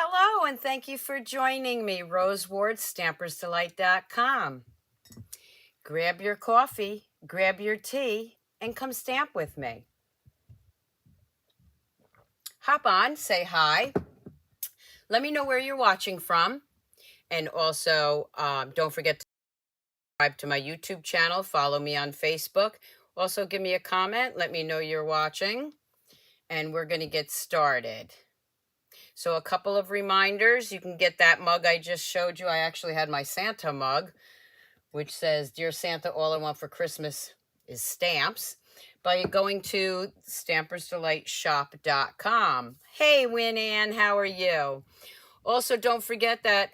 Hello, and thank you for joining me, Rose Ward, StampersDelight.com. Grab your coffee, grab your tea, and come stamp with me. Hop on, say hi. Let me know where you're watching from. And also, don't forget to subscribe to my YouTube channel. Follow me on Facebook. Also, give me a comment. Let me know you're watching. And we're going to get started. So a couple of reminders. You can get that mug I just showed you. I actually had my Santa mug, which says, Dear Santa, all I want for Christmas is stamps, by going to stampersdelightshop.com. Hey, Win Ann, how are you? Also, don't forget that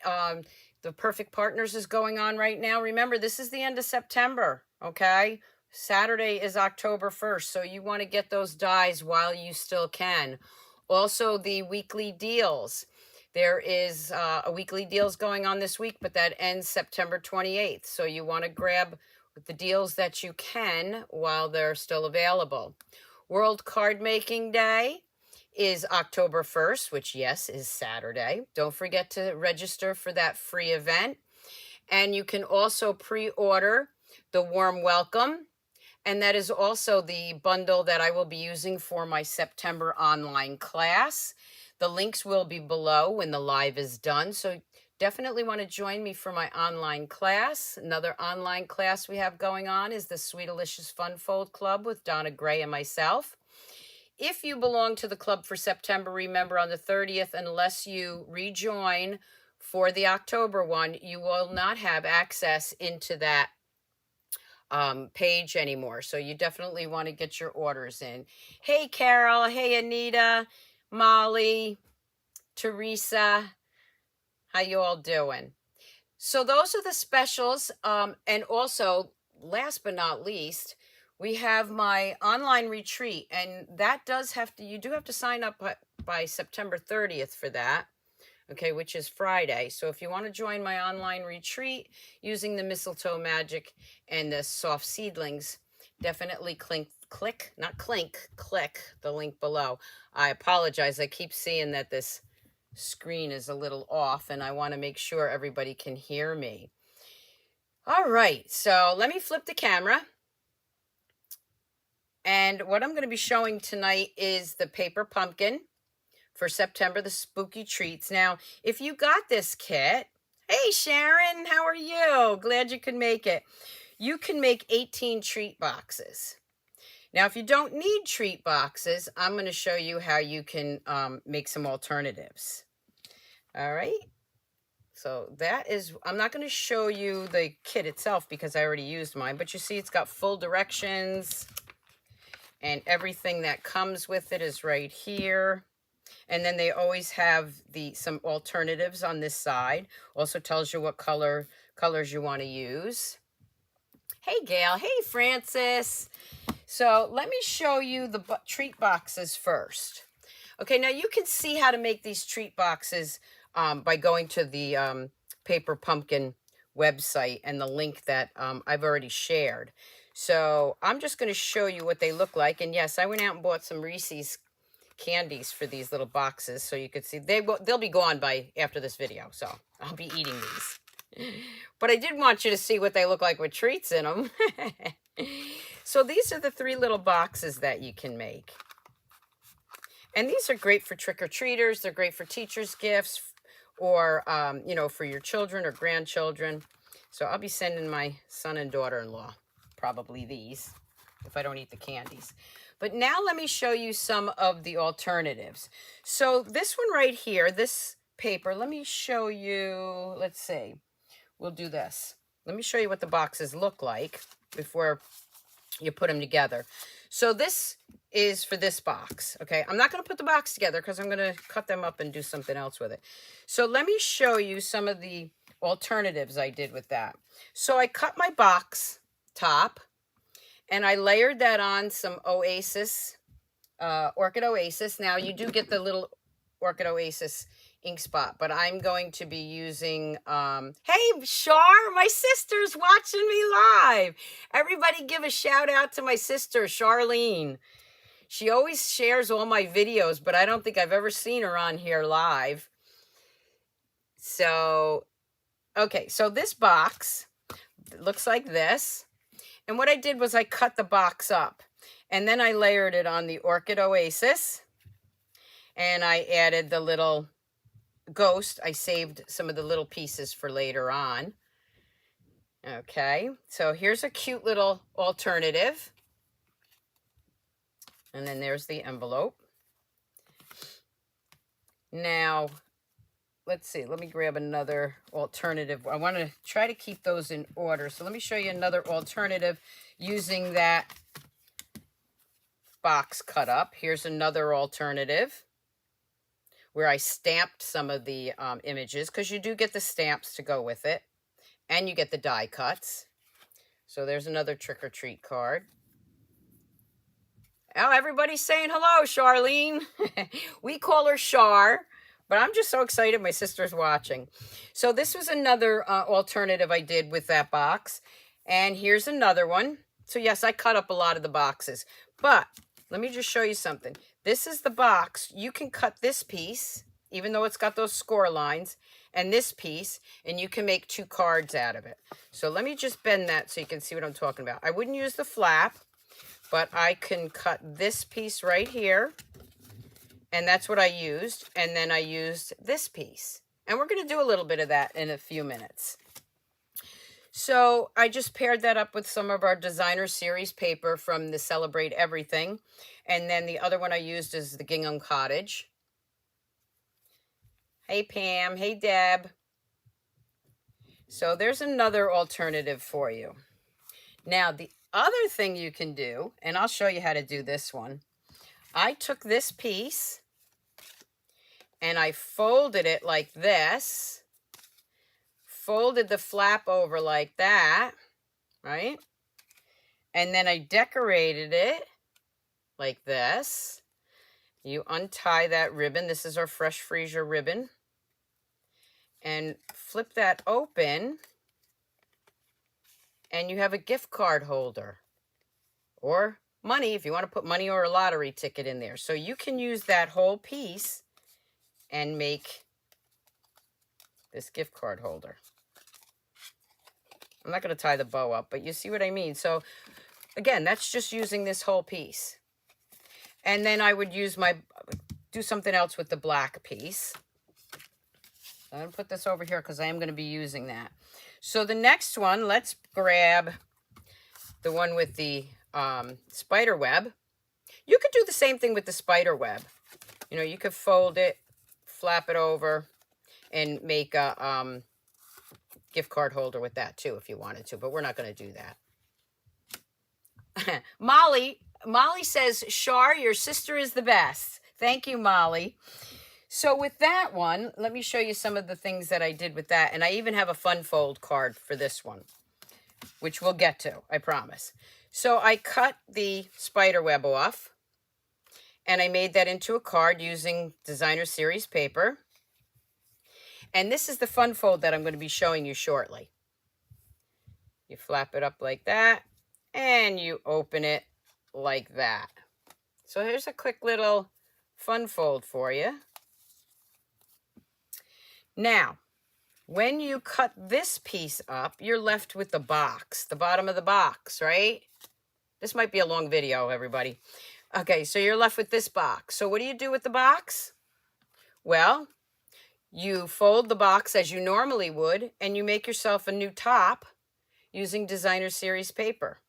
the Perfect Partners is going on right now. Remember, this is the end of September, okay? Saturday is October 1st, so you want to get those dies while you still can. Also, the weekly deals. There is a weekly deals going on this week, but that ends September 28th. So you want to grab the deals that you can while they're still available. World Card Making Day is October 1st, which, yes, is Saturday. Don't forget to register for that free event. And you can also pre-order the Warm Welcome. And that is also the bundle that I will be using for my September online class. The links will be below when the live is done. So definitely want to join me for my online class. Another online class we have going on is the Sweetalicious Fun Fold Club with Donna Gray and myself. If you belong to the club for September, remember on the 30th, unless you rejoin for the October one, you will not have access into that page anymore. So you definitely want to get your orders in. Hey, Carol. Hey, Anita, Molly, Teresa. How you all doing? So those are the specials. And also, last but not least, we have my online retreat, and that does have to, you do have to sign up by September 30th for that. Okay, which is Friday. So if you want to join my online retreat using the mistletoe magic and the soft seedlings, definitely click the link below. I apologize. I keep seeing that this screen is a little off, and I want to make sure everybody can hear me. All right, so let me flip the camera. And what I'm going to be showing tonight is the paper pumpkin for September, the spooky treats. Now, if you got this kit, hey Sharon, how are you? Glad you could make it. You can make 18 treat boxes. Now, if you don't need treat boxes, I'm going to show you how you can make some alternatives. All right. So that is, I'm not going to show you the kit itself because I already used mine, but you see it's got full directions and everything that comes with it is right here. And then they always have some alternatives on this side. Also tells you what colors you want to use. Hey, Gail. Hey, Francis. So let me show you the treat boxes first. Okay, now you can see how to make these treat boxes by going to the Paper Pumpkin website and the link that I've already shared. So I'm just going to show you what they look like. And yes, I went out and bought some Reese's candies for these little boxes so you could see. They'll be gone by after this video, so I'll be eating these. But I did want you to see what they look like with treats in them. So these are the 3 little boxes that you can make. And these are great for trick-or-treaters. They're great for teachers' gifts or, you know, for your children or grandchildren. So I'll be sending my son and daughter-in-law probably these if I don't eat the candies. But now let me show you some of the alternatives. So this one right here, this paper, let me show you, let's see, we'll do this. Let me show you what the boxes look like before you put them together. So this is for this box, okay? I'm not going to put the box together because I'm going to cut them up and do something else with it. So let me show you some of the alternatives I did with that. So I cut my box top, and I layered that on some Oasis, Orchid Oasis. Now, you do get the little Orchid Oasis ink spot, but I'm going to be using, hey, Shar, my sister's watching me live. Everybody give a shout out to my sister, Charlene. She always shares all my videos, but I don't think I've ever seen her on here live. So, okay, so this box looks like this. And what I did was I cut the box up. And then I layered it on the Orchid Oasis. And I added the little ghost. I saved some of the little pieces for later on. Okay, so here's a cute little alternative. And then there's the envelope. Now, let's see. Let me grab another alternative. I want to try to keep those in order. So let me show you another alternative using that box cut up. Here's another alternative where I stamped some of the images, because you do get the stamps to go with it. And you get the die cuts. So there's another trick or treat card. Oh, everybody's saying hello, Charlene. We call her Char, but I'm just so excited my sister's watching. So this was another alternative I did with that box. And here's another one. So yes, I cut up a lot of the boxes. But let me just show you something. This is the box. You can cut this piece, even though it's got those score lines, and this piece, and you can make 2 cards out of it. So let me just bend that so you can see what I'm talking about. I wouldn't use the flap, but I can cut this piece right here, and that's what I used. And then I used this piece, and we're going to do a little bit of that in a few minutes. So I just paired that up with some of our designer series paper from the Celebrate Everything, and then the other one I used is the Gingham Cottage. Hey Pam, hey Deb. So there's another alternative for you. Now the other thing you can do, and I'll show you how to do this one. I took this piece and I folded it like this, folded the flap over like that, right? And then I decorated it like this. You untie that ribbon. This is our Fresh Freesia ribbon. And flip that open, and you have a gift card holder, or money if you want to put money or a lottery ticket in there. So you can use that whole piece and make this gift card holder. I'm not going to tie the bow up, but you see what I mean. So again, that's just using this whole piece. And then I would use do something else with the black piece. I'm going to put this over here because I am going to be using that. So the next one, let's grab the one with the spider web. You could do the same thing with the spider web. You know, you could fold it, flap it over, and make a gift card holder with that too if you wanted to, but we're not going to do that. Molly says, Char, your sister is the best. Thank you, Molly. So with that one, let me show you some of the things that I did with that. And I even have a fun fold card for this one, which we'll get to, I promise. So I cut the spider web off, and I made that into a card using designer series paper. And this is the fun fold that I'm going to be showing you shortly. You flap it up like that, and you open it like that. So here's a quick little fun fold for you. Now, when you cut this piece up, you're left with the box, the bottom of the box, right? This might be a long video, everybody. Okay, so you're left with this box. So what do you do with the box? Well, you fold the box as you normally would, and you make yourself a new top using designer series paper.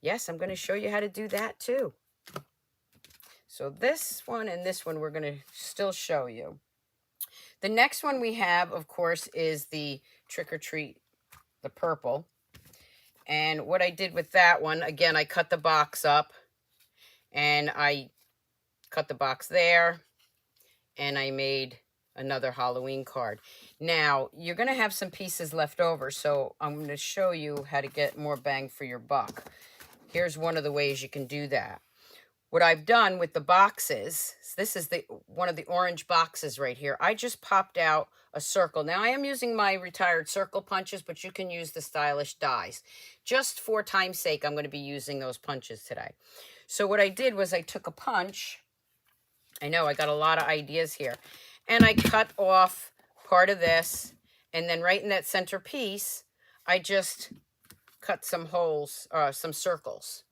Yes, I'm going to show you how to do that too. So this one and this one we're going to still show you. The next one we have, of course, is the Trick or Treat, the purple. And what I did with that one, again, I cut the box up, and I cut the box there, and I made another Halloween card. Now, you're going to have some pieces left over, so I'm going to show you how to get more bang for your buck. Here's one of the ways you can do that. What I've done with the boxes, this is one of the orange boxes right here. I just popped out a circle. Now I am using my retired circle punches, but you can use the stylish dies. Just for time's sake, I'm going to be using those punches today. So what I did was I took a punch I know I got a lot of ideas here. And I cut off part of this, and then right in that center piece, I just cut some holes, some circles.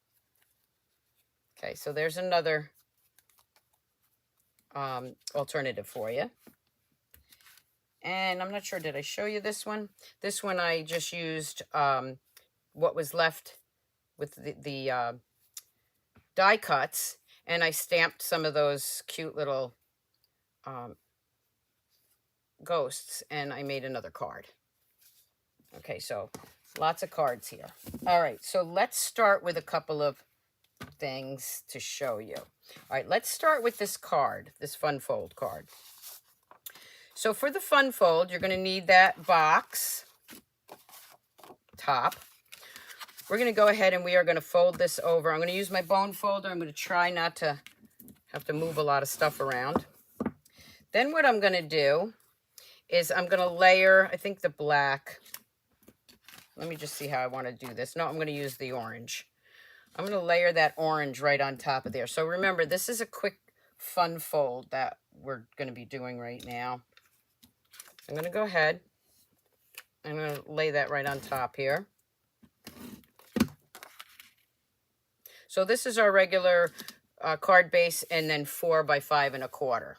Okay, so there's another alternative for you. And I'm not sure, did I show you this one? This one I just used what was left with the die cuts, and I stamped some of those cute little ghosts, and I made another card. Okay, so lots of cards here. All right, so let's start with a couple of things to show you. All right, let's start with this card, this fun fold card. So for the fun fold, you're going to need that box top. We're going to go ahead and we are going to fold this over. I'm going to use my bone folder. I'm going to try not to have to move a lot of stuff around. Then what I'm going to do is I'm going to layer, I think, the black. Let me just see how I want to do this. No, I'm going to use the orange. I'm going to layer that orange right on top of there. So remember, this is a quick fun fold that we're going to be doing right now. I'm going to go ahead. I'm going to lay that right on top here. So this is our regular card base, and then 4 by 5 1/4.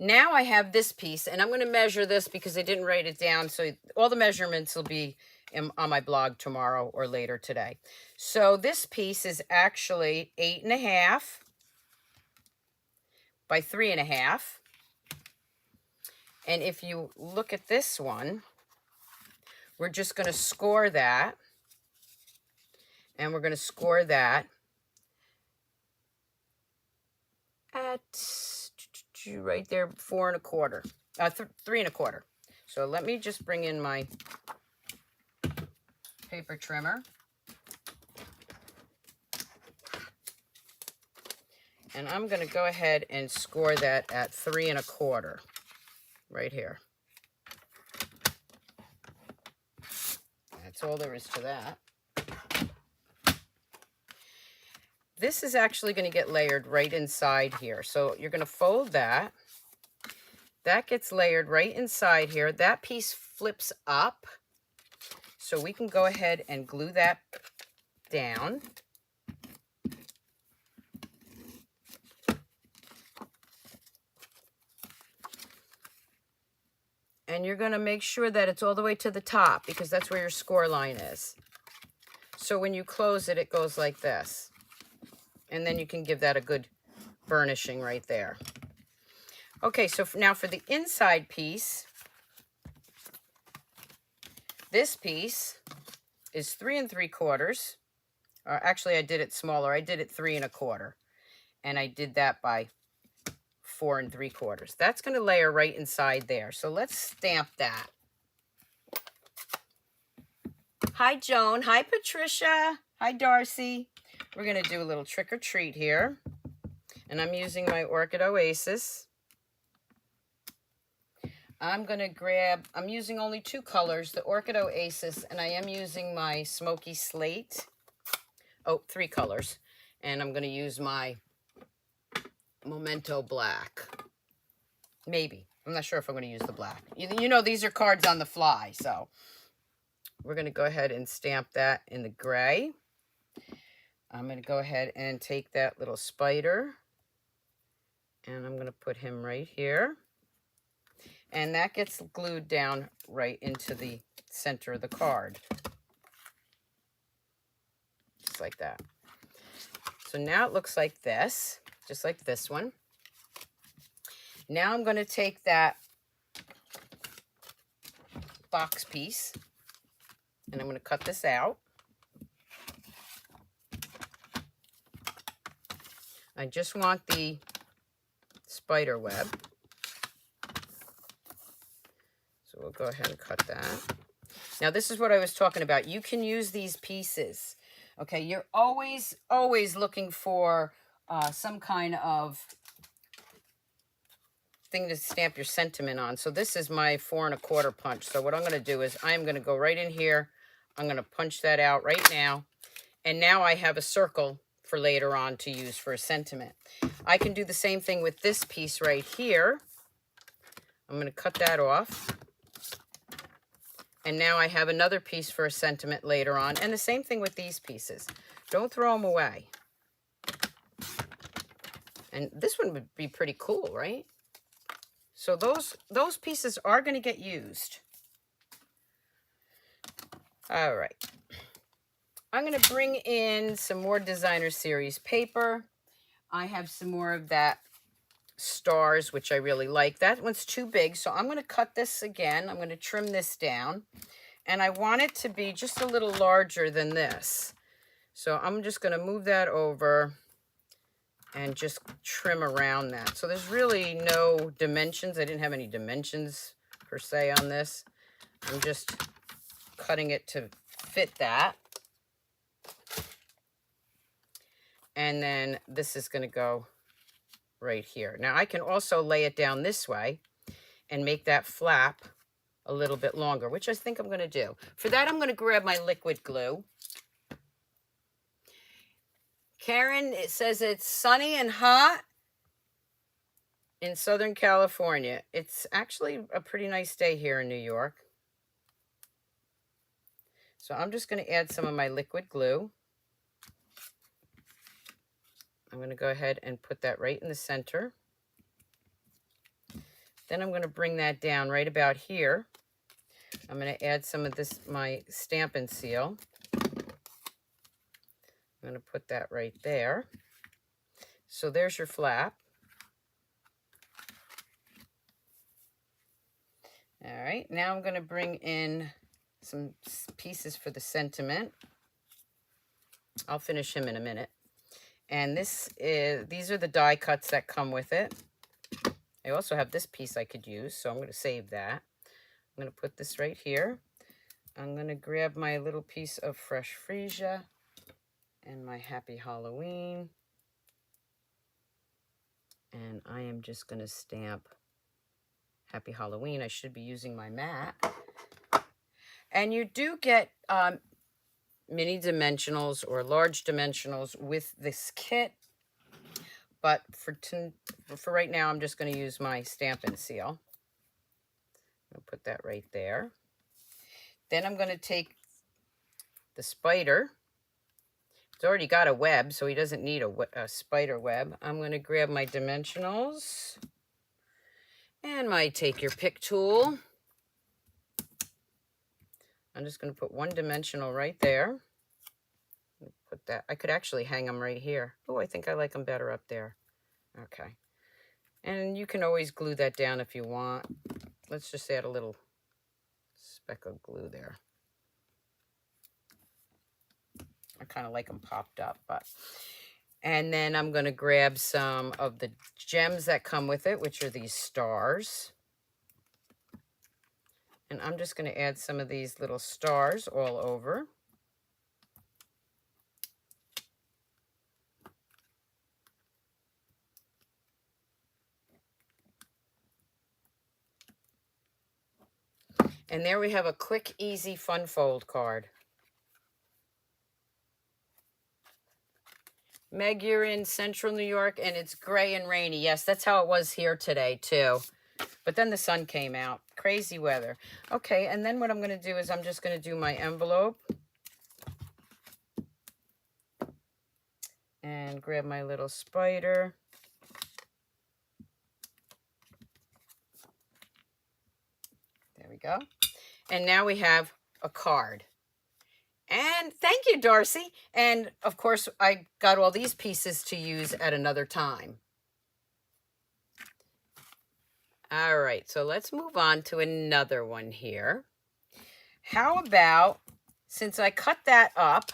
Now I have this piece, and I'm going to measure this because I didn't write it down. So all the measurements will be on my blog tomorrow or later today. So this piece is actually 8 1/2 by 3 1/2. And if you look at this one, we're just going to score that. And we're going to score that at right there, 4 1/4, 3 1/4. So let me just bring in my paper trimmer. And I'm going to go ahead and score that at 3 1/4 right here. That's all there is to that. This is actually going to get layered right inside here. So you're going to fold that. That gets layered right inside here. That piece flips up. So we can go ahead and glue that down. And you're going to make sure that it's all the way to the top, because that's where your score line is. So when you close it, it goes like this. And then you can give that a good burnishing right there. Okay, so now for the inside piece, this piece is 3 3/4. Actually, I did it smaller. I did it 3 1/4. And I did that by 4 3/4. That's going to layer right inside there. So let's stamp that. Hi, Joan. Hi, Patricia. Hi, Darcy. We're going to do a little trick or treat here. And I'm using my Orchid Oasis. I'm going to grab, I'm using only 2 colors, the Orchid Oasis, and I am using my Smoky Slate. Oh, 3 colors. And I'm going to use my Memento Black. Maybe. I'm not sure if I'm going to use the black. You know, these are cards on the fly, so we're going to go ahead and stamp that in the gray. I'm going to go ahead and take that little spider, and I'm going to put him right here. And that gets glued down right into the center of the card. Just like that. So now it looks like this, just like this one. Now I'm going to take that box piece, and I'm going to cut this out. I just want the spider web. So we'll go ahead and cut that. Now this is what I was talking about. You can use these pieces. Okay, you're always looking for some kind of thing to stamp your sentiment on. So this is my 4 1/4 punch. So what I'm going to do is I'm going to go right in here. I'm going to punch that out right now. And now I have a circle for later on to use for a sentiment. I can do the same thing with this piece right here. I'm going to cut that off. And now I have another piece for a sentiment later on. And the same thing with these pieces. Don't throw them away. And this one would be pretty cool, right? So those pieces are going to get used. All right. I'm going to bring in some more designer series paper. I have some more of that stars, which I really like. That one's too big, so I'm going to cut this again. I'm going to trim this down. And I want it to be just a little larger than this. So I'm just going to move that over and just trim around that. So there's really no dimensions. I didn't have any dimensions per se on this. I'm just cutting it to fit that. And then this is going to go right here. Now I can also lay it down this way and make that flap a little bit longer, which I think I'm going to do. For that, I'm going to grab my liquid glue. Karen, it says it's sunny and hot in Southern California. It's actually a pretty nice day here in New York. So I'm just going to add some of my liquid glue. I'm going to go ahead and put that right in the center. Then I'm going to bring that down right about here. I'm going to add some of this, my Stampin' Seal. I'm going to put that right there. So there's your flap. All right, now I'm going to bring in some pieces for the sentiment. I'll finish him in a minute. And these are the die cuts that come with it. I also have this piece I could use, so I'm going to save that. I'm going to put this right here. I'm going to grab my little piece of fresh freesia and my Happy Halloween. And I am just going to stamp Happy Halloween. I should be using my mat. And you do get mini dimensionals or large dimensionals with this kit. But for right now, I'm just going to use my Stampin' Seal. I'll put that right there. Then I'm going to take the spider. It's already got a web, so he doesn't need a spider web. I'm going to grab my dimensionals and my Take Your Pick tool. I'm just going to put one dimensional right there. Put that. I could actually hang them right here. Oh, I think I like them better up there. Okay. And you can always glue that down if you want. Let's just add a little speck of glue there. I kind of like them popped up, but. And then I'm going to grab some of the gems that come with it, which are these stars. And I'm just going to add some of these little stars all over. And there we have a quick, easy, fun fold card. Meg, you're in central New York and it's gray and rainy. Yes, that's how it was here today too. But then the sun came out. Crazy weather. Okay, and then what I'm going to do is I'm just going to do my envelope. And grab my little spider. There we go. And now we have a card. And thank you, Darcy. And of course, I got all these pieces to use at another time. All right, so let's move on to another one here. How about, since I cut that up,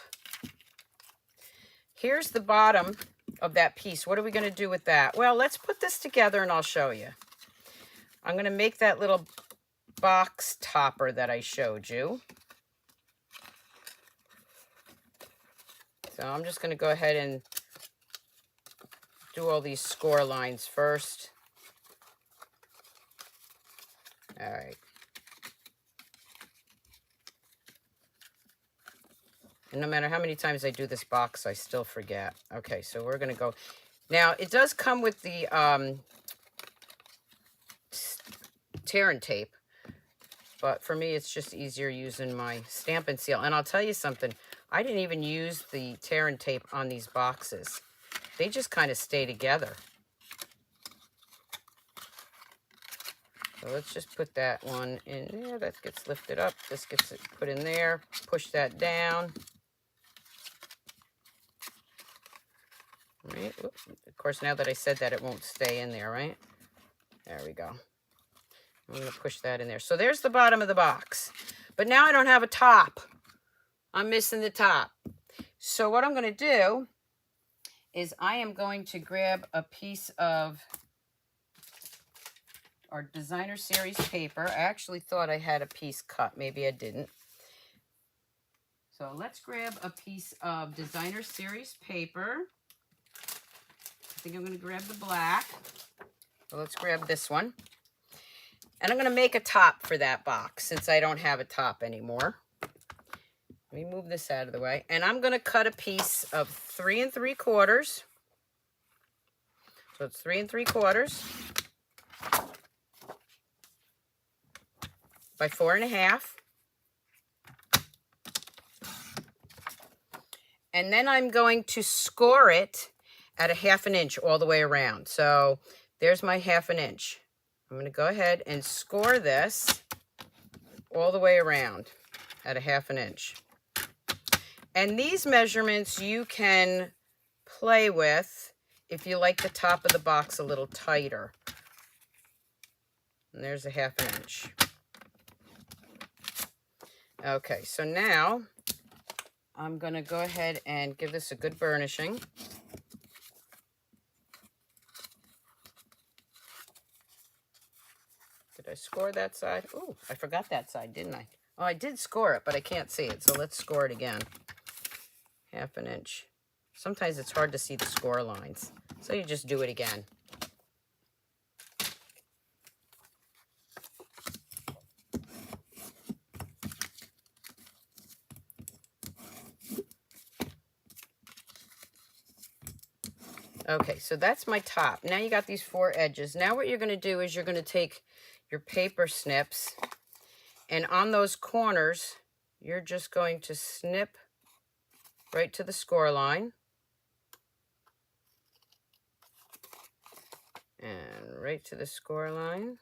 here's the bottom of that piece. What are we going to do with that? Well, let's put this together and I'll show you. I'm going to make that little box topper that I showed you. So I'm just going to go ahead and do all these score lines first. All right. And no matter how many times I do this box, I still forget. Okay, so we're gonna go. Now, it does come with the tear and tape, but for me, it's just easier using my Stampin' Seal. And I'll tell you something, I didn't even use the tear and tape on these boxes. They just kind of stay together. So let's just put that one in there. That gets lifted up. This gets put in there. Push that down. Right. Oops. Of course, now that I said that, it won't stay in there, right? There we go. I'm going to push that in there. So there's the bottom of the box. But now I don't have a top. I'm missing the top. So what I'm going to do is I am going to grab a piece of our designer series paper. I actually thought I had a piece cut. Maybe I didn't. So let's grab a piece of designer series paper. I think I'm going to grab the black. So let's grab this one. And I'm going to make a top for that box since I don't have a top anymore. Let me move this out of the way. And I'm going to cut a piece of 3 3/4. So it's 3 3/4 by 4 1/2. And then I'm going to score it at a 1/2 inch all the way around. So there's my 1/2 inch. I'm going to go ahead and score this all the way around at a 1/2 inch. And these measurements you can play with if you like the top of the box a little tighter. And there's a 1/2 inch. Okay, so now I'm going to go ahead and give this a good burnishing. Did I score that side? Oh, I forgot that side, didn't I? Oh, I did score it, but I can't see it, so let's score it again. 1/2 inch. Sometimes it's hard to see the score lines, so you just do it again. Okay, so that's my top. Now you got these 4 edges. Now what you're going to do is you're going to take your paper snips, and on those corners, you're just going to snip right to the score line. And right to the score line.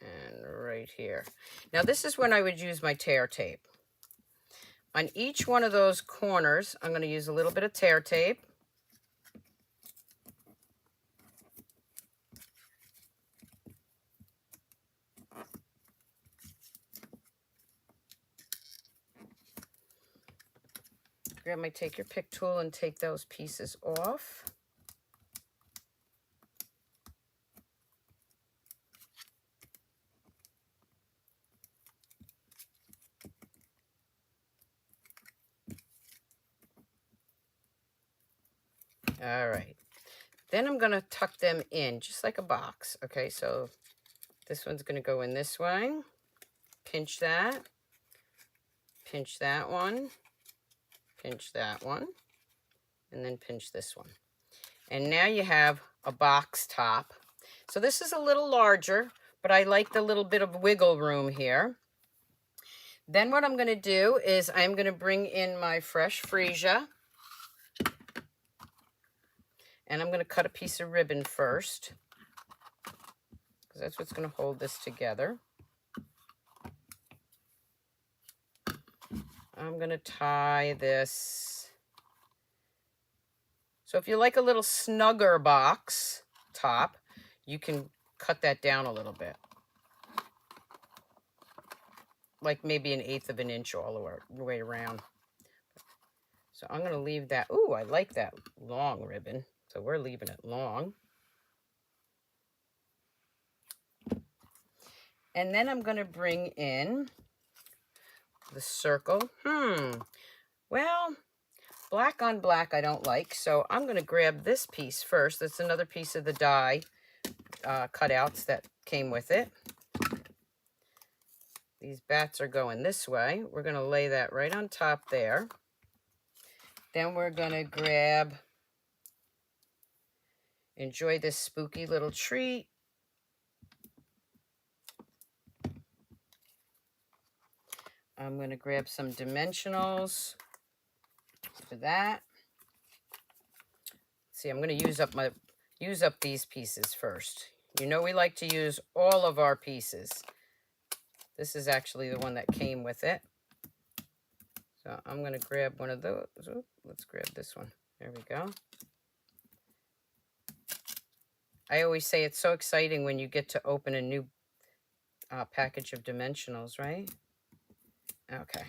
And right here. Now this is when I would use my tear tape. On each one of those corners, I'm going to use a little bit of tear tape. Take your pick tool and take those pieces off. All right. Then I'm going to tuck them in just like a box. Okay, so this one's going to go in this way. Pinch that one, pinch that one, and then pinch this one. And now you have a box top. So this is a little larger, but I like the little bit of wiggle room here. Then what I'm going to do is I'm going to bring in my fresh freesia. And I'm going to cut a piece of ribbon first, because that's what's going to hold this together. I'm going to tie this. So if you like a little snugger box top, you can cut that down a little bit. Like maybe 1/8 inch all the way around. So I'm going to leave that. Ooh, I like that long ribbon. So we're leaving it long. And then I'm going to bring in the circle. Well, black on black I don't like. So I'm going to grab this piece first. That's another piece of the die cutouts that came with it. These bats are going this way. We're going to lay that right on top there. Then we're going to grab, enjoy this spooky little treat. I'm going to grab some dimensionals for that. See, I'm going to use up these pieces first. You know we like to use all of our pieces. This is actually the one that came with it. So I'm going to grab one of those. Ooh, let's grab this one. There we go. I always say it's so exciting when you get to open a new package of dimensionals, right? Okay.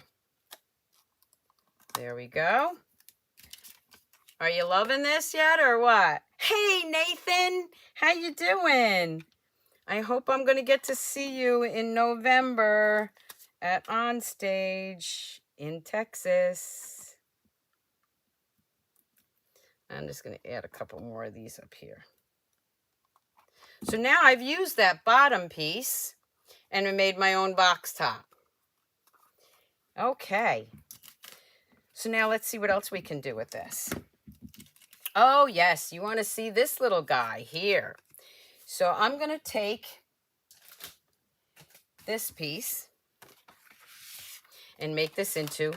There we go. Are you loving this yet or what? Hey, Nathan, how you doing? I hope I'm going to get to see you in November at Onstage in Texas. I'm just going to add a couple more of these up here. So now I've used that bottom piece and I made my own box top. Okay. So now let's see what else we can do with this. Oh, yes, you want to see this little guy here. So I'm going to take this piece and make this into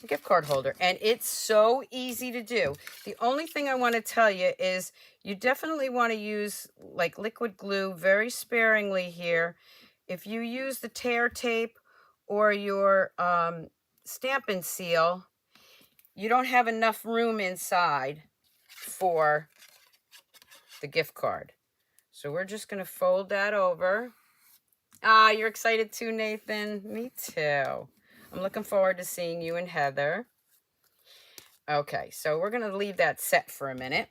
a gift card holder. And it's so easy to do. The only thing I want to tell you is you definitely want to use like liquid glue very sparingly here. If you use the tear tape or your stamp and seal, you don't have enough room inside for the gift card. So we're just going to fold that over. Ah, you're excited too, Nathan? Me too. I'm looking forward to seeing you and Heather. Okay, so we're going to leave that set for a minute.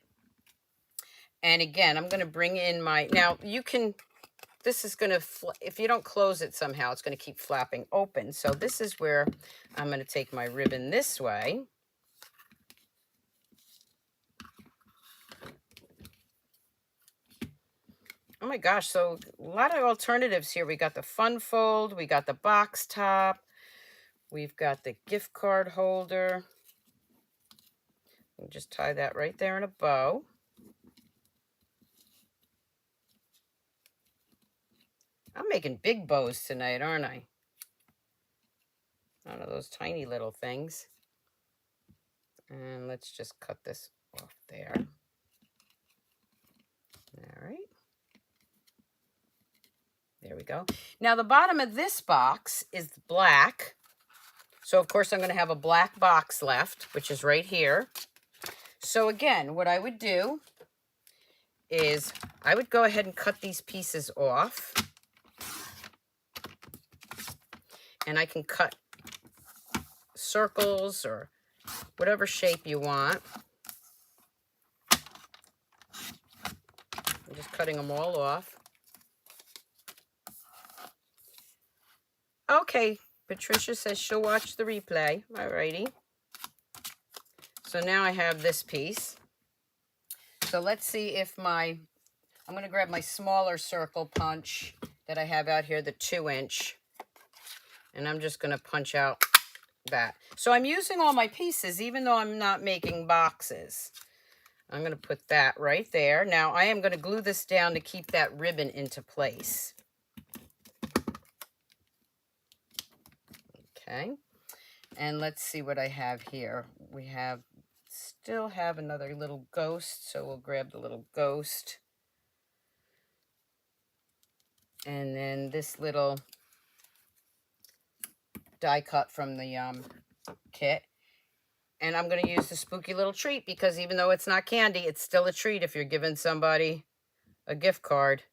And again, I'm going to bring in my, now you can, this is going to, if you don't close it somehow, it's going to keep flapping open. So this is where I'm going to take my ribbon this way. Oh my gosh, so a lot of alternatives here. We got the fun fold, we got the box top, we've got the gift card holder. We'll just tie that right there in a bow. I'm making big bows tonight, aren't I? None of those tiny little things. And let's just cut this off there. All right. There we go. Now the bottom of this box is black. So of course I'm going to have a black box left, which is right here. So again, what I would do is I would go ahead and cut these pieces off. And I can cut circles or whatever shape you want. I'm just cutting them all off. Okay, Patricia says she'll watch the replay. Alrighty. So now I have this piece. So let's see if I'm going to grab my smaller circle punch that I have out here, the 2-inch. And I'm just going to punch out that. So I'm using all my pieces, even though I'm not making boxes. I'm going to put that right there. Now I am going to glue this down to keep that ribbon into place. Okay. And let's see what I have here. We still have another little ghost, so we'll grab the little ghost. And then this little die cut from the kit. And I'm going to use the spooky little treat because even though it's not candy, it's still a treat if you're giving somebody a gift card.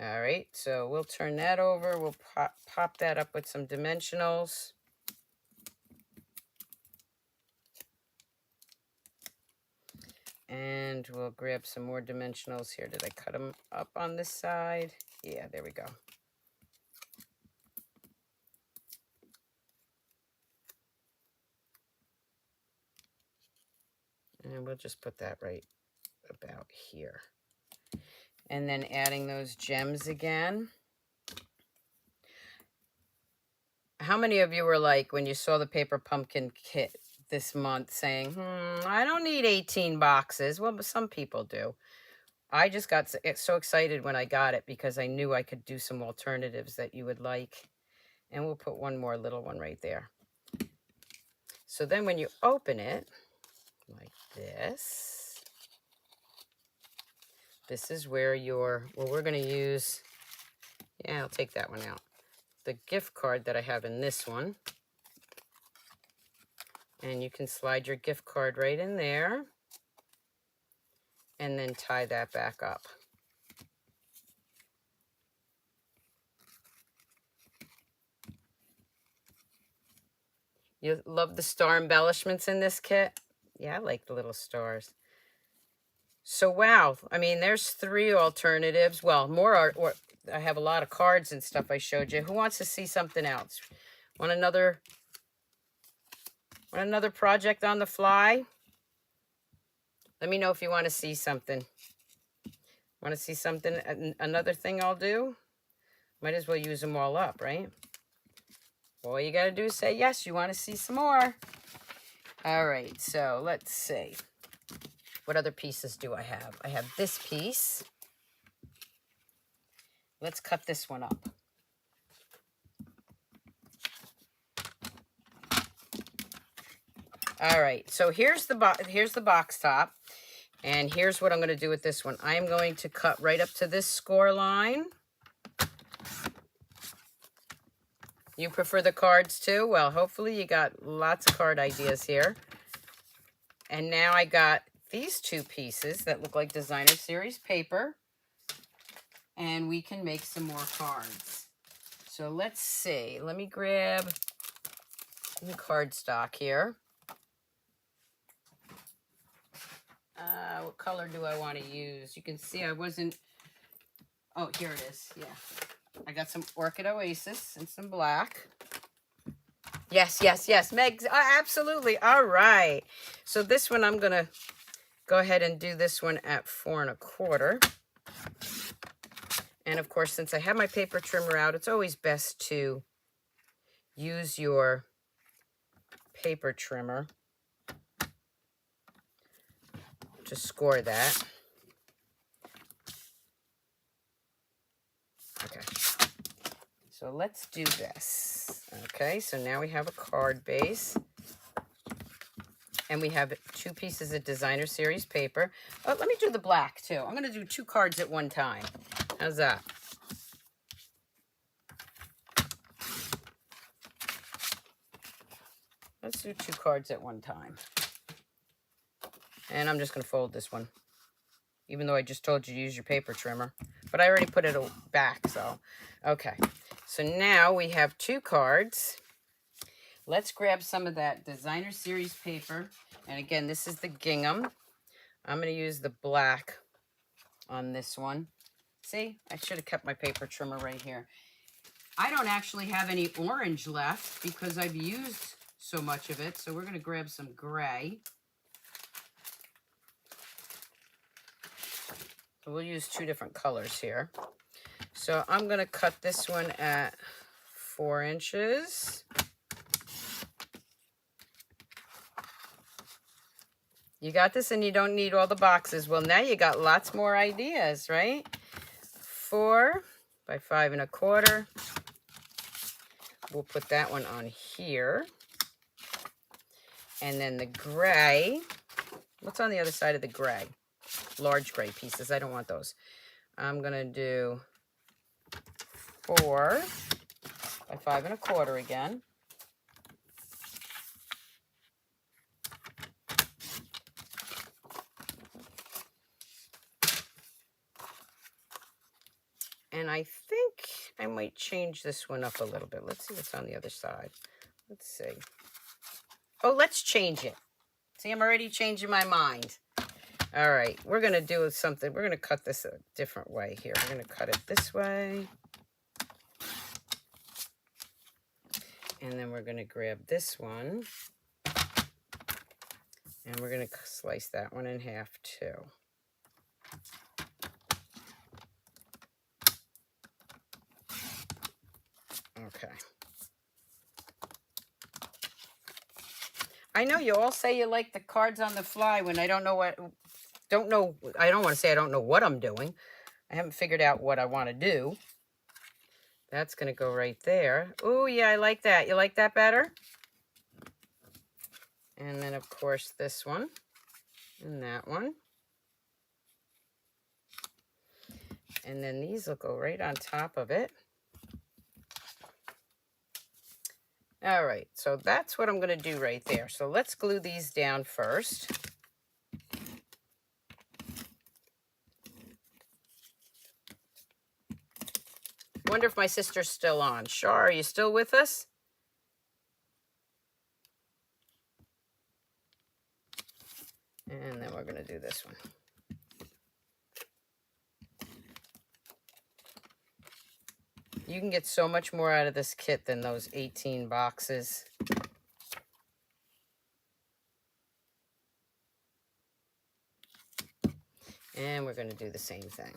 All right, so we'll turn that over. We'll pop that up with some dimensionals. And we'll grab some more dimensionals here. Did I cut them up on this side? Yeah, there we go. And we'll just put that right about here. And then adding those gems again. How many of you were like, when you saw the paper pumpkin kit this month, saying, I don't need 18 boxes? Well, but some people do. I just got so excited when I got it because I knew I could do some alternatives that you would like. And we'll put one more little one right there. So then when you open it, like this is where we're going to use, yeah, I'll take that one out, the gift card that I have in this one. And you can slide your gift card right in there and then tie that back up. You love the star embellishments in this kit? Yeah, I like the little stars. So, wow. I mean, there's 3 alternatives. Well, more art, or I have a lot of cards and stuff I showed you. Who wants to see something else? Want another project on the fly? Let me know if you want to see something. Want to see something? Another thing I'll do? Might as well use them all up, right? All you got to do is say yes, you want to see some more. All right, so let's see. What other pieces do I have? I have this piece. Let's cut this one up. All right, so here's the box top, and here's what I'm going to do with this one. I'm going to cut right up to this score line. You prefer the cards too? Well, hopefully you got lots of card ideas here. And now I got these 2 pieces that look like designer series paper, and we can make some more cards. So let's see. Let me grab the cardstock here. What color do I want to use? You can see I wasn't... Oh, here it is. Yeah. I got some Orchid Oasis and some black. Yes, yes, yes. Meg, absolutely. All right. So this one, I'm going to go ahead and do this one at 4 1/4. And of course, since I have my paper trimmer out, it's always best to use your paper trimmer to score that. Okay. So let's do this. Okay, so now we have a card base. And we have 2 pieces of designer series paper. Oh, let me do the black too. I'm going to do 2 cards at one time. How's that? Let's do 2 cards at one time. And I'm just going to fold this one, even though I just told you to use your paper trimmer. But I already put it back, so. Okay. So now we have 2 cards. Let's grab some of that designer series paper. And again, this is the gingham. I'm going to use the black on this one. See, I should have kept my paper trimmer right here. I don't actually have any orange left because I've used so much of it. So we're going to grab some gray. So we'll use 2 different colors here. So I'm going to cut this one at 4 inches. You got this and you don't need all the boxes. Well, now you got lots more ideas, right? 4 by 5 1/4. We'll put that one on here. And then the gray. What's on the other side of the gray? Large gray pieces. I don't want those. I'm going to do 4 by 5 1/4 again. And I think I might change this one up a little bit. Let's see what's on the other side. Let's see. Oh, let's change it. See, I'm already changing my mind. All right, we're going to do something. We're going to cut this a different way here. We're going to cut it this way. And then we're going to grab this one. And we're going to slice that one in half too. Okay. I know you all say you like the cards on the fly when I don't know what, I don't want to say I don't know what I'm doing. I haven't figured out what I want to do. That's going to go right there. Oh, yeah, I like that. You like that better? And then, of course, this one and that one. And then these will go right on top of it. All right, so that's what I'm going to do right there. So let's glue these down first. Wonder if my sister's still on. Shar, are you still with us? And then we're going to do this one. You can get so much more out of this kit than those 18 boxes. And we're going to do the same thing.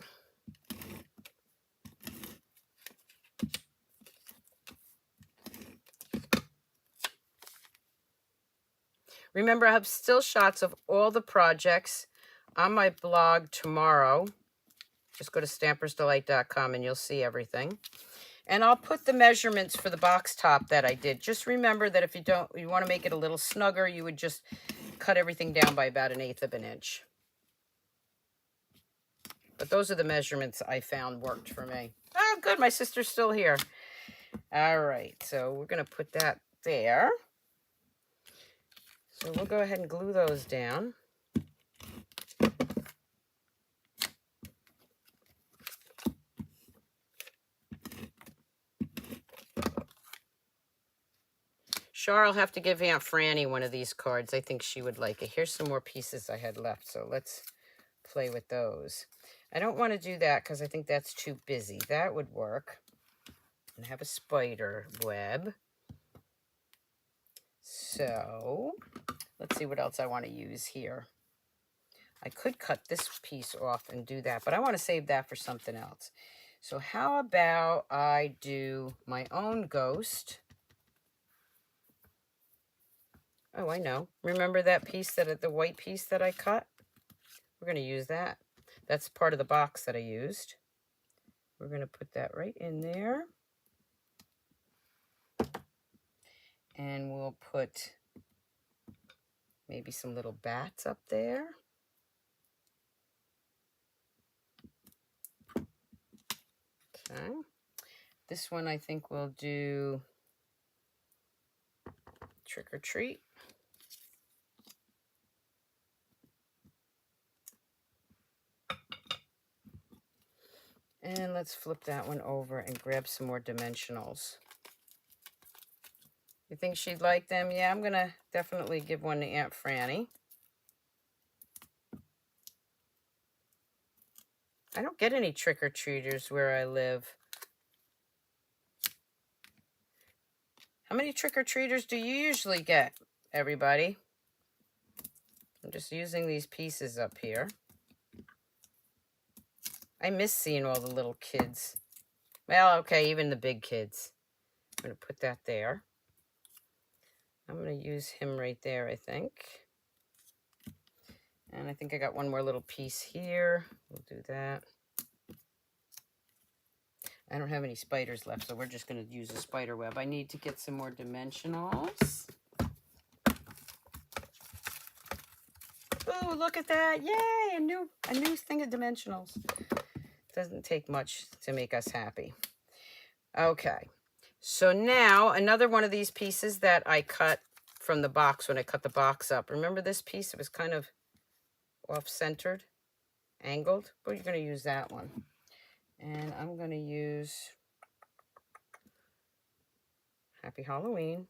Remember, I have still shots of all the projects on my blog tomorrow. Just go to stampersdelight.com and you'll see everything. And I'll put the measurements for the box top that I did. Just remember that if you want to make it a little snugger, you would just cut everything down by about 1/8 of an inch. But those are the measurements I found worked for me. Oh, good. My sister's still here. All right. So we're going to put that there. So we'll go ahead and glue those down. Char, I'll have to give Aunt Franny one of these cards. I think she would like it. Here's some more pieces I had left, so let's play with those. I don't want to do that because I think that's too busy. That would work. And have a spider web. So let's see what else I want to use here. I could cut this piece off and do that, but I want to save that for something else. So how about I do my own ghost? Oh, I know. Remember that piece, the white piece that I cut? We're going to use that. That's part of the box that I used. We're going to put that right in there. And we'll put maybe some little bats up there. Okay. This one I think we'll do trick or treat. And let's flip that one over and grab some more dimensionals. You think she'd like them? Yeah, I'm going to definitely give one to Aunt Franny. I don't get any trick-or-treaters where I live. How many trick-or-treaters do you usually get, everybody? I'm just using these pieces up here. I miss seeing all the little kids. Well, okay, even the big kids. I'm going to put that there. I'm going to use him right there, I think. And I think I got one more little piece here. We'll do that. I don't have any spiders left, so we're just going to use a spider web. I need to get some more dimensionals. Oh, look at that. Yay, a new thing of dimensionals. Doesn't take much to make us happy. Okay, so now another one of these pieces that I cut from the box when I cut the box up. Remember this piece? It was kind of off-centered, angled. But you're going to use that one. And I'm going to use Happy Halloween.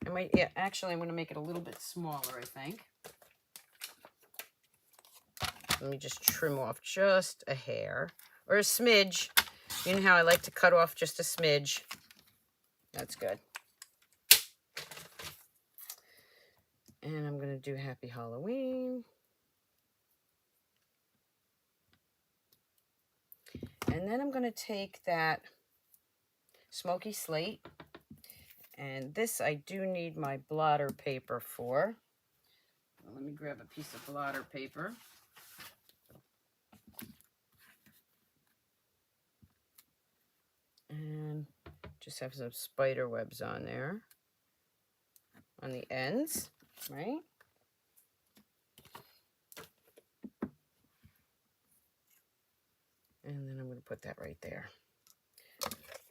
I might, yeah, actually, I'm going to make it a little bit smaller, I think. Let me just trim off just a hair or a smidge. You know how I like to cut off just a smidge. That's good. And I'm going to do Happy Halloween. And then I'm going to take that smoky slate And this I do need my blotter paper for. Well, let me grab a piece of blotter paper. And just have some spider webs on there, on the ends, right? And then I'm going to put that right there.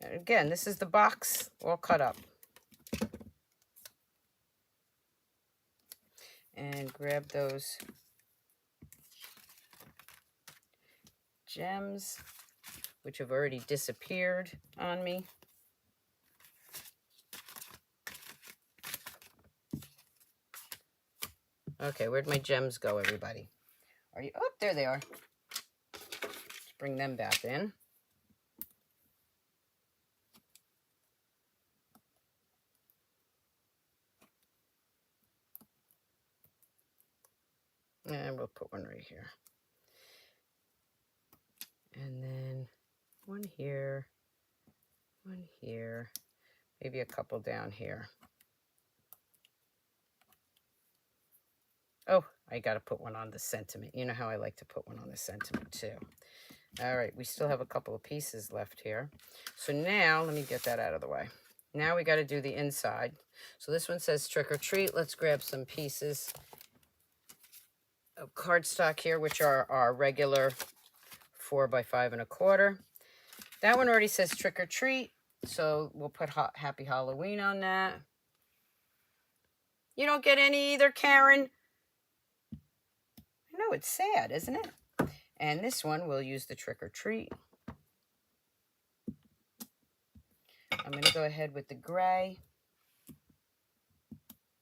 And again, this is the box all cut up. And grab those gems, which have already disappeared on me. Okay, where'd my gems go, everybody? Are you? Oh, there they are. Let's bring them back in. And we'll put one right here. And then one here, maybe a couple down here. Oh, I got to put one on the sentiment. You know how I like to put one on the sentiment too. All right, we still have a couple of pieces left here. So now, let me get that out of the way. Now we got to do the inside. So this one says trick or treat. Let's grab some pieces of cardstock here, which are our regular 4 by 5 1/4. That one already says trick or treat, so we'll put Happy Halloween on that. You don't get any either, Karen? I know, it's sad, isn't it? And this one, we'll use the trick or treat. I'm going to go ahead with the gray.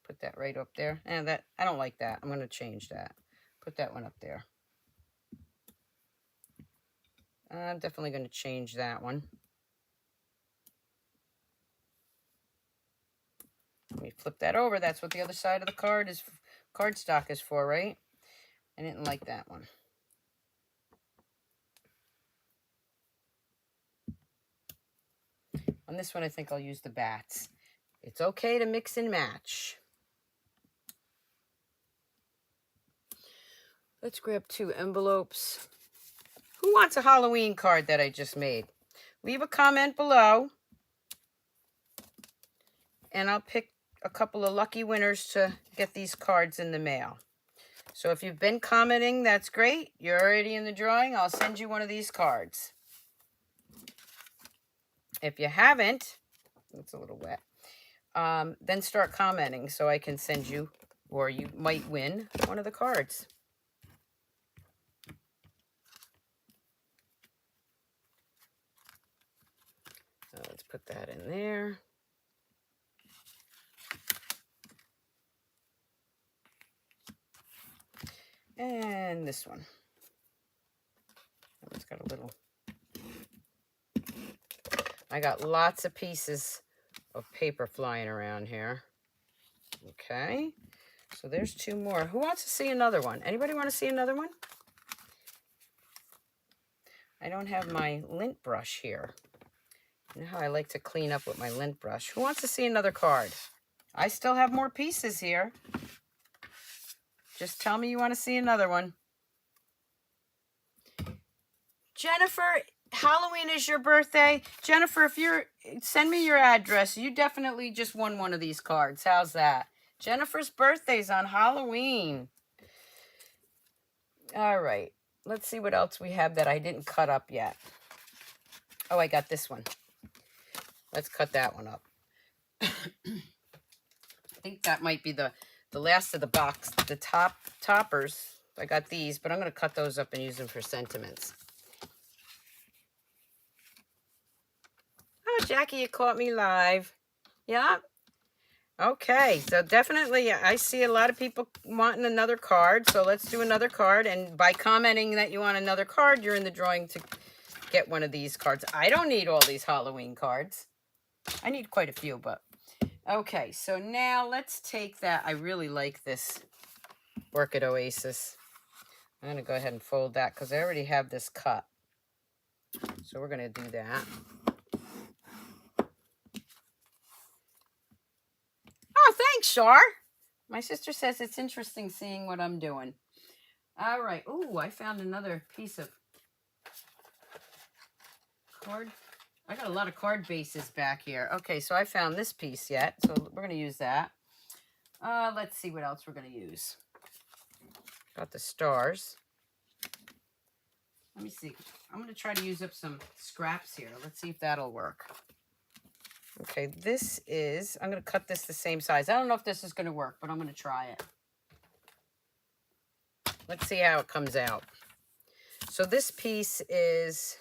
Put that right up there. And that, I don't like that. I'm going to change that. Put that one up there. I'm definitely going to change that one. Let me flip that over. That's what the other side of the cardstock is for, right? I didn't like that one. On this one, I think I'll use the bats. It's okay to mix and match. Let's grab 2 envelopes. Who wants a Halloween card that I just made? Leave a comment below. And I'll pick a couple of lucky winners to get these cards in the mail. So if you've been commenting, that's great. You're already in the drawing. I'll send you one of these cards. If you haven't, it's a little wet, then start commenting so I can send you, or you might win one of the cards. So let's put that in there. And this one. It's got a little... I got lots of pieces of paper flying around here. Okay. So there's 2 more. Who wants to see another one? Anybody want to see another one? I don't have my lint brush here. You know how I like to clean up with my lint brush. Who wants to see another card? I still have more pieces here. Just tell me you want to see another one. Jennifer, Halloween is your birthday. Jennifer, if you're, send me your address. You definitely just won one of these cards. How's that? Jennifer's birthday's on Halloween. All right. Let's see what else we have that I didn't cut up yet. Oh, I got this one. Let's cut that one up. I think that might be the last of the box. The toppers. I got these, but I'm going to cut those up and use them for sentiments. Oh, Jackie, you caught me live. Yeah. Okay, so definitely I see a lot of people wanting another card, so let's do another card. And by commenting that you want another card, you're in the drawing to get one of these cards. I don't need all these Halloween cards. I need quite a few, but... Okay, so now let's take that. I really like this Orchid Oasis. I'm going to go ahead and fold that because I already have this cut. So we're going to do that. Shar? My sister says it's interesting seeing what I'm doing. All right. Ooh, I found another piece of card. I got a lot of card bases back here. Okay, so I found this piece yet. So we're going to use that. Let's see what else we're going to use. Got the stars. Let me see. I'm going to try to use up some scraps here. Let's see if that'll work. Okay, this is, I'm going to cut this the same size. I don't know if this is going to work, but I'm going to try it. Let's see how it comes out. So this piece is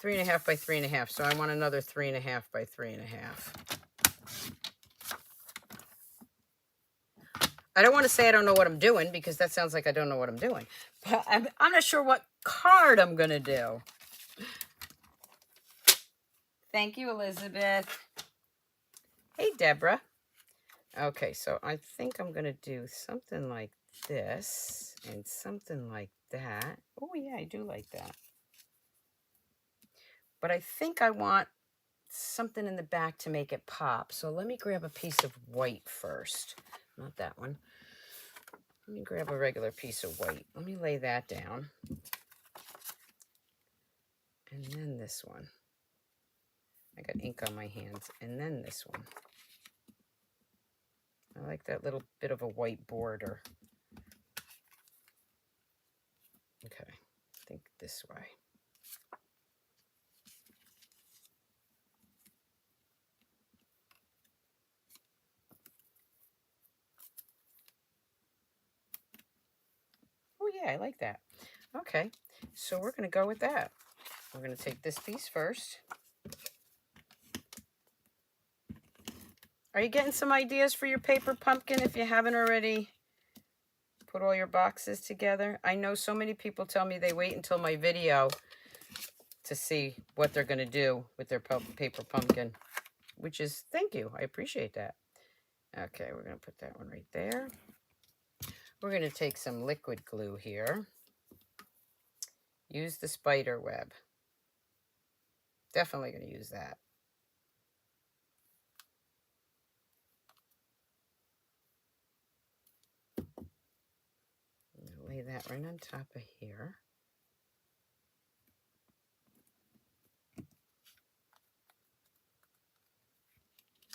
3.5 by 3.5. So I want another 3.5 by 3.5. I don't want to say I don't know what I'm doing because that sounds like I don't know what I'm doing. But I'm not sure what card I'm going to do. Thank you, Elizabeth. Hey, Deborah. Okay, so I think I'm going to do something like this and something like that. Oh, yeah, I do like that. But I think I want something in the back to make it pop. So let me grab a piece of white first. Not that one. Let me grab a regular piece of white. Let me lay that down. And then this one. I got ink on my hands. And then this one. I like that little bit of a white border. Okay, I think this way. Oh yeah, I like that. Okay, so we're going to go with that. We're going to take this piece first. Are you getting some ideas for your paper pumpkin if you haven't already put all your boxes together? I know so many people tell me they wait until my video to see what they're going to do with their paper pumpkin, which is, thank you. I appreciate that. Okay, we're going to put that one right there. We're going to take some liquid glue here. Use the spider web. Definitely going to use that. Lay that right on top of here.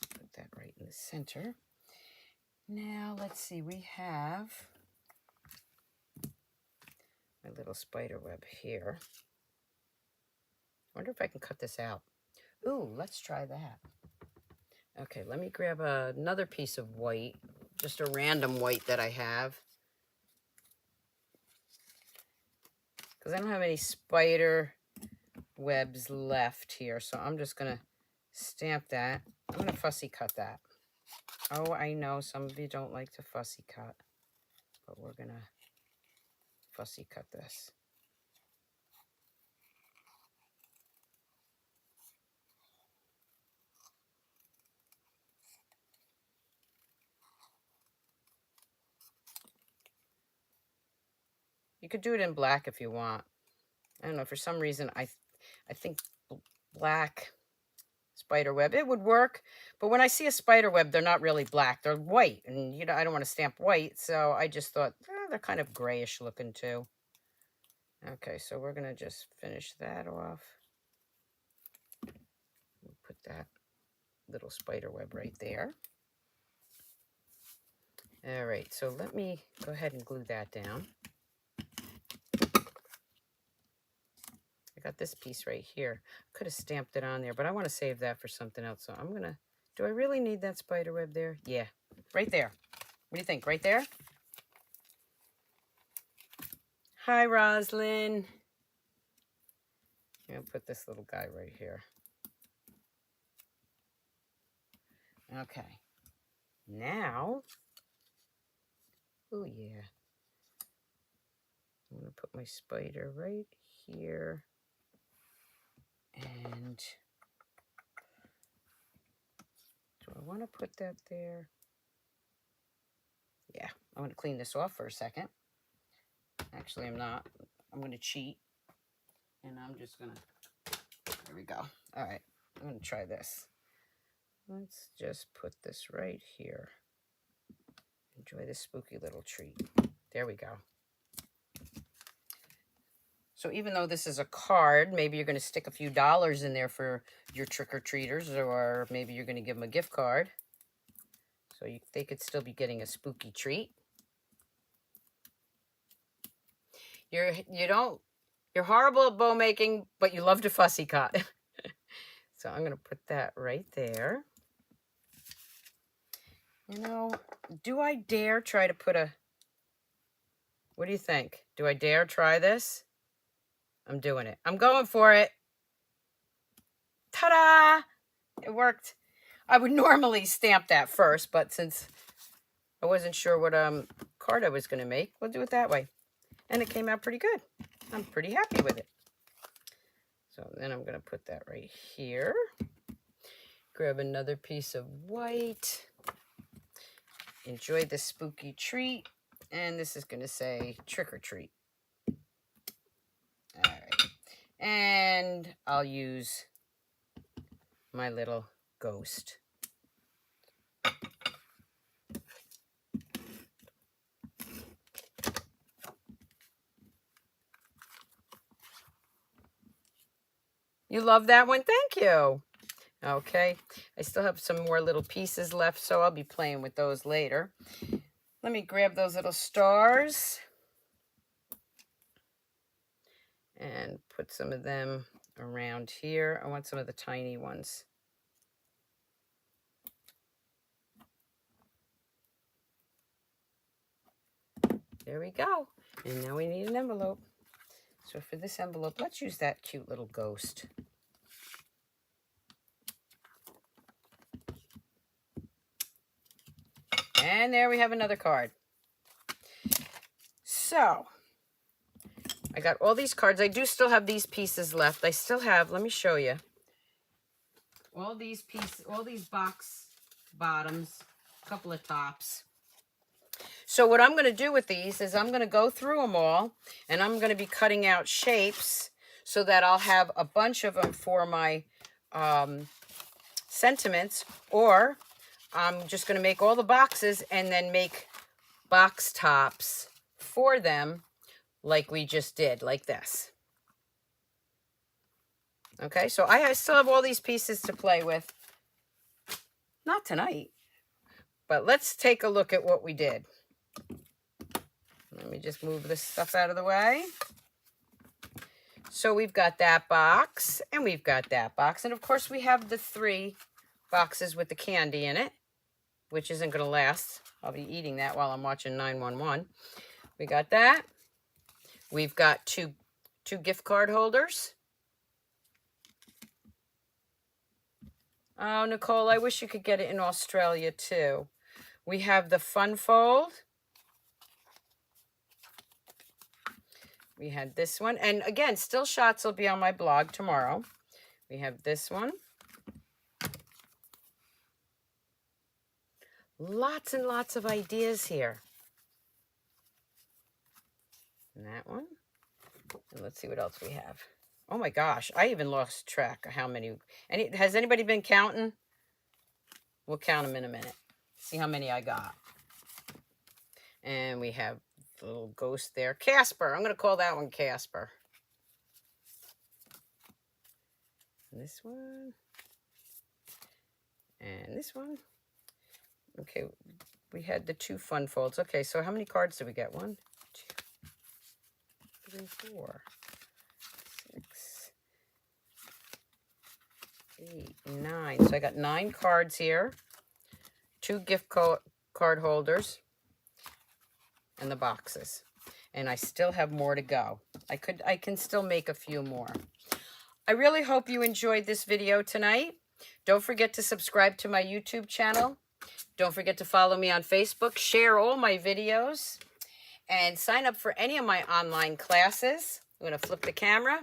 Put that right in the center. Now, let's see, we have my little spider web here. I wonder if I can cut this out. Ooh, let's try that. Okay, let me grab another piece of white, just a random white that I have. Because I don't have any spider webs left here, so I'm just going to stamp that. I'm going to fussy cut that. Oh, I know some of you don't like to fussy cut, but we're going to fussy cut this. You could do it in black if you want. I don't know, for some reason, I think black spider web, it would work. But when I see a spider web, they're not really black. They're white. And, you know, I don't want to stamp white. So I just thought, they're kind of grayish looking too. Okay, so we're going to just finish that off. We'll put that little spider web right there. All right, so let me go ahead and glue that down. I got this piece right here. Could have stamped it on there, but I want to save that for something else. So I'm going to, do I really need that spider web there? Yeah, right there. What do you think? Right there? Hi, Roslyn. I'm going to put this little guy right here. Okay. Now, oh yeah. I'm going to put my spider right here. And do I want to put that there? Yeah, I'm going to clean this off for a second. Actually, I'm not. I'm going to cheat. And I'm just going to, there we go. All right, I'm going to try this. Let's just put this right here. Enjoy this spooky little treat. There we go. So even though this is a card, maybe you're going to stick a few dollars in there for your trick-or-treaters, or maybe you're going to give them a gift card. So they could still be getting a spooky treat. You're horrible at bow making, but you love to fussy cut. So I'm going to put that right there. You know, do I dare try to put a... What do you think? Do I dare try this? I'm doing it. I'm going for it. Ta-da! It worked. I would normally stamp that first, but since I wasn't sure what card I was going to make, we'll do it that way. And it came out pretty good. I'm pretty happy with it. So then I'm going to put that right here. Grab another piece of white. Enjoy the spooky treat. And this is going to say trick or treat. All right. And I'll use my little ghost. You love that one? Thank you. Okay. I still have some more little pieces left, so I'll be playing with those later. Let me grab those little stars and put some of them around here. I want some of the tiny ones. There we go. And now we need an envelope. So for this envelope, let's use that cute little ghost. And there we have another card. So I got all these cards. I do still have these pieces left. I still have, let me show you. All these pieces, all these box bottoms, a couple of tops. So what I'm going to do with these is I'm going to go through them all, and I'm going to be cutting out shapes so that I'll have a bunch of them for my sentiments, or I'm just going to make all the boxes and then make box tops for them like we just did, like this. Okay, so I still have all these pieces to play with. Not tonight, but let's take a look at what we did. Let me just move this stuff out of the way. So we've got that box, and we've got that box. And of course, we have the 3 boxes with the candy in it, which isn't going to last. I'll be eating that while I'm watching 911. We got that. We've got two gift card holders. Oh, Nicole, I wish you could get it in Australia too. We have the Fun Fold. We had this one. And again, still shots will be on my blog tomorrow. We have this one. Lots and lots of ideas here. And that one. And let's see what else we have. Oh my gosh, I even lost track of how many. Has anybody been counting? We'll count them in a minute. See how many I got. And we have the little ghost there. Casper. I'm going to call that one Casper. And this one. And this one. Okay, we had the 2 fun folds. Okay, so how many cards did we get? 1, 2, 3, 4, 6, 8, 9. So I got 9 cards here. 2 gift card holders. And the boxes. And I still have more to go. I can still make a few more. I really hope you enjoyed this video tonight. Don't forget to subscribe to my YouTube channel. Don't forget to follow me on Facebook. Share all my videos. And sign up for any of my online classes. I'm going to flip the camera.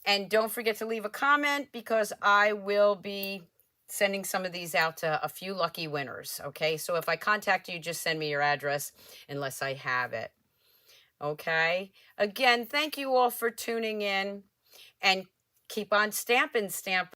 And don't forget to leave a comment, because I will be sending some of these out to a few lucky winners. Okay, so if I contact you, just send me your address unless I have it. Okay, again, thank you all for tuning in, and keep on stamping, stamp.